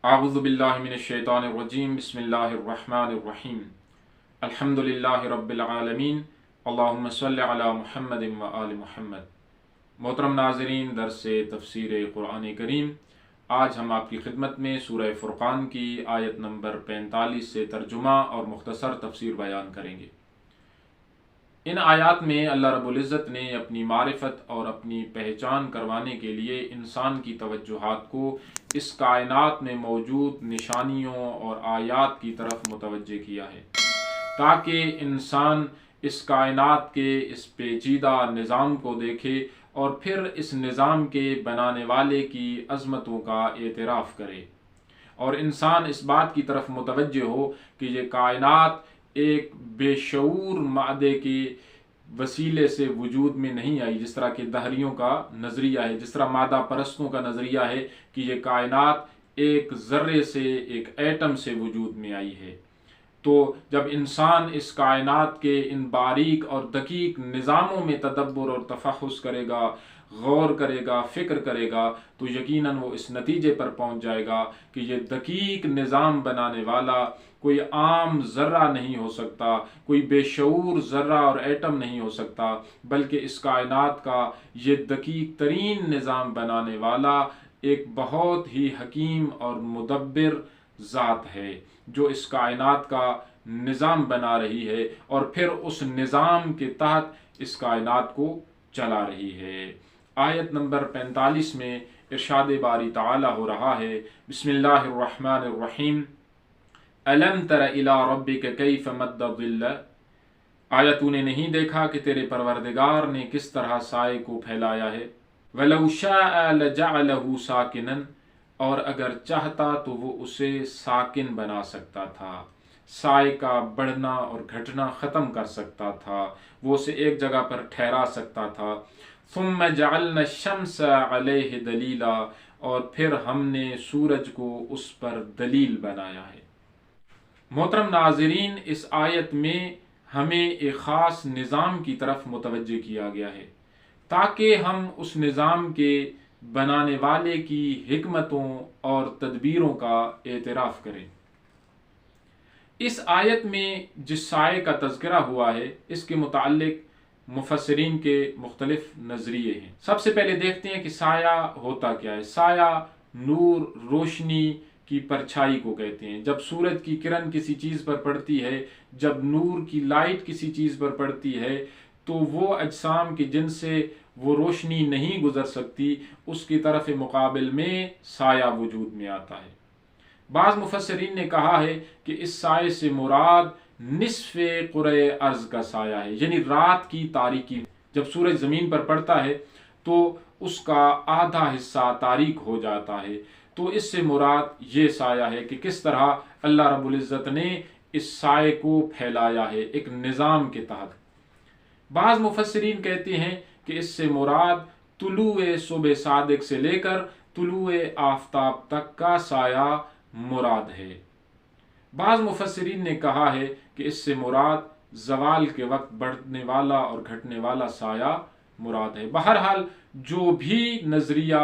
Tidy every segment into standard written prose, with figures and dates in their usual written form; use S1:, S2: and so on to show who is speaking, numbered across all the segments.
S1: अऊज़ु बिल्लाहि मिनश्शैतानिर्रजीम बिस्मिल्लाहिर्रहमानिर्रहीम अल्हम्दुलिल्लाहि रब्बिल आलमीन अल्लाहुम्मा सल्लि अला मुहम्मदिन व आलि मुहम्मद। मोहतरम नाज़रीन, दर्स तफसीर कुरान करीम, आज हम आपकी खिदमत में सूरह फुरक़ान की आयत नंबर 45 से तर्जुमा और मुख्तसर तफसीर बयान करेंगे। इन आयात में अल्लाह रब्बुल इज़्ज़त ने अपनी मारिफत और अपनी पहचान करवाने के लिए इंसान की तवज्जुहात को इस कायनात में मौजूद निशानियों और आयात की तरफ मुतवज्जे किया है, ताकि इंसान इस कायनात के इस पेचीदा निज़ाम को देखे और फिर इस निज़ाम के बनाने वाले की अज़मतों का एतराफ़ करे और इंसान इस बात की तरफ मुतवज्जे हो कि ये कायनात एक बेशऊर मादे के वसीले से वजूद में नहीं आई। जिस तरह के दहरियों का नज़रिया है, जिस तरह मादा परस्तों का नज़रिया है कि ये कायनात एक ज़र्रे से, एक एटम से वजूद में आई है। तो जब इंसान इस कायनात के इन बारीक और दकीक निज़ामों में तदब्बुर और तफहुस करेगा, गौर करेगा, फ़िक्र करेगा, तो यकीनन वो इस नतीजे पर पहुंच जाएगा कि ये दकीक निज़ाम बनाने वाला कोई आम ज़र्रा नहीं हो सकता, कोई बेशऊर ज़र्रा और एटम नहीं हो सकता, बल्कि इस कायनात का ये दकीक तरीन निज़ाम बनाने वाला एक बहुत ही हकीम और मुदब्बिर ज़ात है, जो इस कायनात का निज़ाम बना रही है और फिर उस निज़ाम के तहत इस कायनात को चला रही है। आयत नंबर 45 में इरशाद बारी ताला हो रहा है, बिस्मिल्लाहिर्रहमानिर्रहीम, अलम तर इला रब्बिक कैफ मद्द ज़िल्ल। आया तूने नहीं देखा कि तेरे परवरदिगार ने किस तरह साए को फैलाया है। वलौ शाअ लजअलहु साकिनन, और अगर चाहता तो वो उसे साकिन बना सकता था, साए का बढ़ना और घटना ख़त्म कर सकता था, वो उसे एक जगह पर ठहरा सकता था। सुम्मा जअलना शम्स अलैहि दलीला, और फिर हमने सूरज को उस पर दलील बनाया है। मोहतरम नाज़रीन, इस आयत में हमें एक ख़ास निज़ाम की तरफ मुतवज्जे किया गया है, ताकि हम उस निज़ाम के बनाने वाले की हिकमतों और तदबीरों का एतराफ़ करें। इस आयत में जिस साए का तज़किरा हुआ है, इसके मुताल्लिक़ मुफस्सिरीन के मुख्तलिफ नज़रिए हैं। सबसे पहले देखते हैं कि साया होता क्या है। साया नूर, रोशनी की परछाई को कहते हैं। जब सूरज की किरण किसी चीज़ पर पड़ती है, जब नूर की लाइट किसी चीज़ पर पड़ती है, तो वो अजसाम के जिनसे वो रोशनी नहीं गुजर सकती, उसकी तरफ मुकाबिल में साया वजूद में आता है। बाज़ मुफस्सिरीन ने कहा है कि इस साए से मुराद निस्फ़े क़ुरे अर्ज़ का साया है, यानी रात की तारीकी। जब सूरज ज़मीन पर पड़ता है तो उसका आधा हिस्सा तारीक हो जाता है। तो इससे मुराद ये साया है कि किस तरह अल्लाह रब्बुल इज़्ज़त ने इस साए को फैलाया है एक निज़ाम के तहत। बाज़ मुफस्सिरीन कहते हैं कि इससे मुराद तुलुए सुबह सादिक से लेकर तुलुए आफ़ताब तक का साया मुराद है। बाज़ मुफस्सिरीन ने कहा है कि इससे मुराद ज़वाल के वक्त बढ़ने वाला और घटने वाला साया मुराद है। बहरहाल जो भी नज़रिया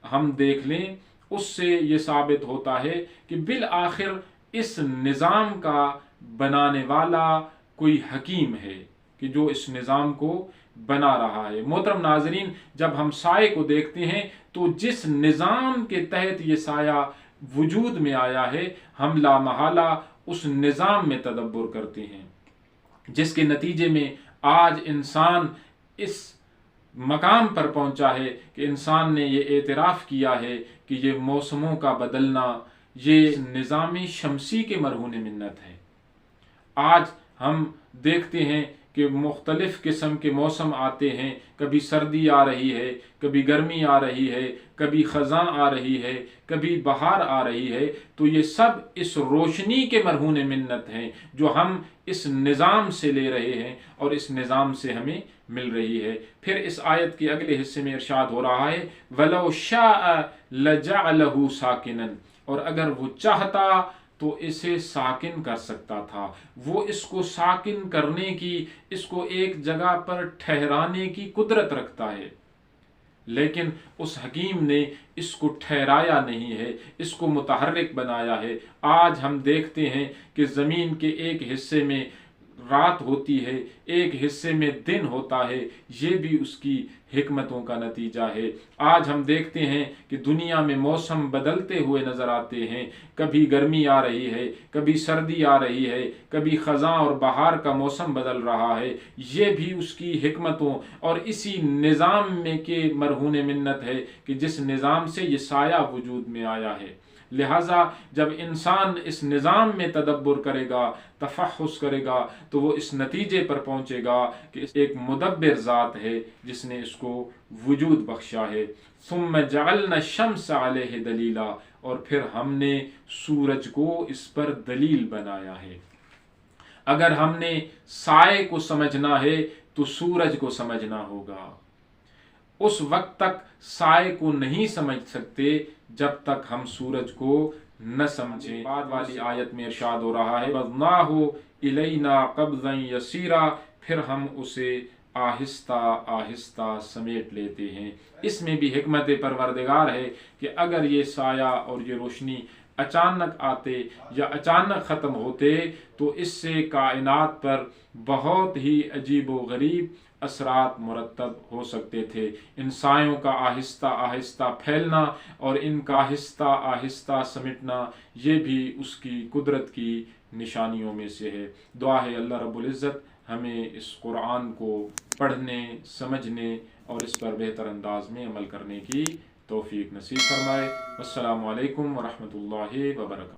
S1: हम देख लें, उससे ये साबित होता है कि बिल आखिर इस निज़ाम का बनाने वाला कोई हकीम है कि जो इस निज़ाम को बना रहा है। मोहतरम नाज़रीन, जब हम साए को देखते हैं तो जिस निज़ाम के तहत ये साया वजूद में आया है, हम लामहला उस निज़ाम में तदब्बुर करते हैं, जिसके नतीजे में आज इंसान इस मकाम पर पहुंचा है कि इंसान ने ये एतराफ़ किया है कि ये मौसमों का बदलना ये निज़ाम शमसी के मरहून मिन्नत है। आज हम देखते हैं कि मुख्तलिफ़ किस्म के मौसम आते हैं, कभी सर्दी आ रही है, कभी गर्मी आ रही है, कभी ख़ज़ां आ रही है, कभी बहार आ रही है। तो ये सब इस रोशनी के मरहून मिन्नत हैं जो हम इस निज़ाम से ले रहे हैं और इस निज़ाम से हमें मिल रही है। फिर इस आयत के अगले हिस्से में इरशाद हो रहा है, वलौ शाअ लजअलहु साकिनन, और अगर वो चाहता तो इसे साकिन कर सकता था। वो इसको साकिन करने की, इसको एक जगह पर ठहराने की कुदरत रखता है। لیکن اس حکیم نے اس کو ٹھہرایا نہیں ہے، اس کو متحرک بنایا ہے۔ آج ہم دیکھتے ہیں کہ زمین کے ایک حصے میں رات ہوتی ہے، ایک حصے میں دن ہوتا ہے، یہ بھی اس کی حکمتوں کا نتیجہ ہے۔ آج ہم دیکھتے ہیں کہ دنیا میں موسم بدلتے ہوئے نظر آتے ہیں، کبھی گرمی آ رہی ہے، کبھی سردی آ رہی ہے، کبھی خزاں اور بہار کا موسم بدل رہا ہے، یہ بھی اس کی حکمتوں اور اسی نظام میں کے مرہون منت ہے کہ جس نظام سے یہ سایہ وجود میں آیا ہے۔ لہٰذا جب انسان اس نظام میں تدبر کرے گا، تفحص کرے گا، تو وہ اس نتیجے پر پہنچے گا کہ ایک مدبر ذات ہے جس نے اس کو وجود بخشا ہے۔ ثم جعلنا الشمس علیہ دلیلا، اور پھر ہم نے سورج کو اس پر دلیل بنایا ہے۔ اگر ہم نے سائے کو سمجھنا ہے تو سورج کو سمجھنا ہوگا۔ اس وقت تک سائے کو نہیں سمجھ سکتے جب تک ہم سورج کو نہ سمجھیں۔ بعد والی آیت میں ارشاد ہو رہا ہے وَقْبَضْنَاهُ إِلَيْنَا قَبْضًا يَسِيرًا، پھر ہم اسے آہستہ آہستہ سمیٹ لیتے ہیں۔ اس میں بھی حکمت پروردگار ہے کہ اگر یہ سایہ اور یہ روشنی اچانک آتے یا اچانک ختم ہوتے تو اس سے کائنات پر بہت ہی عجیب و غریب اثرات مرتب ہو سکتے تھے۔ ان سایوں کا آہستہ آہستہ پھیلنا اور ان کا آہستہ آہستہ سمٹنا، یہ بھی اس کی قدرت کی نشانیوں میں سے ہے۔ دعا ہے اللہ رب العزت ہمیں اس قرآن کو پڑھنے، سمجھنے اور اس پر بہتر انداز میں عمل کرنے کی توفیق نصیب فرمائے۔ السلام علیکم ورحمۃ اللہ وبرکاتہ۔